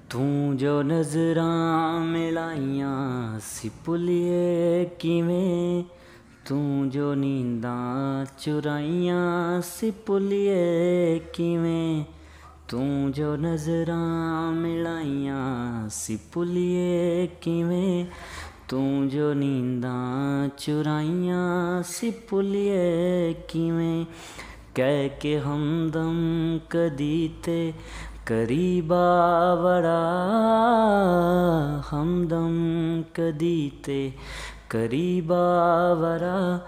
ਤੂੰ ਜੋ ਨਜ਼ਰਾਂ ਮਿਲਾਈਆਂ ਸੀ ਭੁੱਲੀਏ ਕਿਵੇਂ, ਤੂੰ ਜੋ ਨੀਂਦਾਂ ਚੁਰਾਈਆਂ ਸੀ ਭੁੱਲੀਏ ਕਿਵੇਂ, ਤੂੰ ਜੋ ਨਜ਼ਰਾਂ ਮਿਲਾਈਆਂ ਸੀ ਭੁੱਲੀਏ ਕਿਵੇਂ, ਤੂੰ ਜੋ ਨੀਂਦਾਂ ਚੁਰਾਈਆਂ ਸੀ ਭੁੱਲੀਏ ਕਿਵੇਂ। ਕਹਿ ਕੇ ਹਮਦਮ ਕਦੀ ਤੇ ਕਰੀਬਾ ਵੜਾ, ਹਮਦਮ ਕਦੀ ਤੇ ਕਰੀਬਾ ਵੜਾ,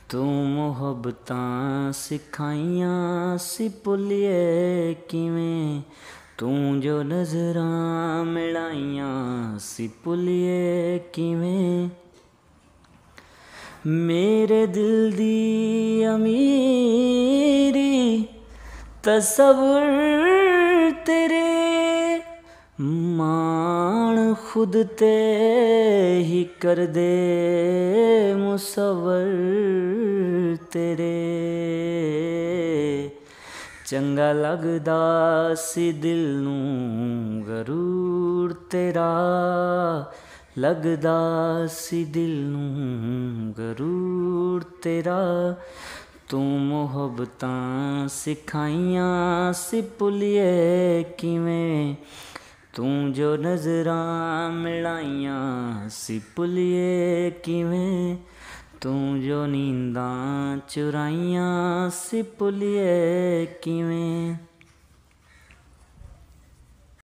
ਤੂੰ ਮੁਹੱਬਤਾਂ ਸਿਖਾਈਆਂ ਸੀ ਭੁੱਲੀਏ ਕਿਵੇਂ, ਤੂੰ ਜੋ ਨਜ਼ਰਾਂ ਮਿਲਾਈਆਂ ਸੀ ਭੁੱਲੀਏ ਕਿਵੇਂ। ਮੇਰੇ ਦਿਲ ਦੀ ਅਮੀਰੀ ਤਸੱਵੁਰ ਤੇਰੇ, ਮਾਣ ਖੁਦ ਤੇ ਹੀ ਕਰਦੇ ਮੁਸੱਵਰ ਤੇਰੇ। ਚੰਗਾ ਲੱਗਦਾ ਸੀ ਦਿਲ ਨੂੰ ਗਰੂਰ ਤੇਰਾ, ਲੱਗਦਾ ਸੀ ਦਿਲ ਨੂੰ ਗਰੂਰ ਤੇਰਾ, ਤੂੰ ਮੁਹੱਬਤਾਂ ਸਿਖਾਈਆਂ ਸੀ ਭੁੱਲੀਏ ਕਿਵੇਂ, ਤੂੰ ਜੋ ਨਜ਼ਰਾਂ ਮਿਲਾਈਆਂ ਸੀ ਭੁੱਲੀਏ ਕਿਵੇਂ, ਤੂੰ ਜੋ ਨੀਂਦਾਂ ਚੁਰਾਈਆਂ ਸੀ ਭੁੱਲੀਏ ਕਿਵੇਂ।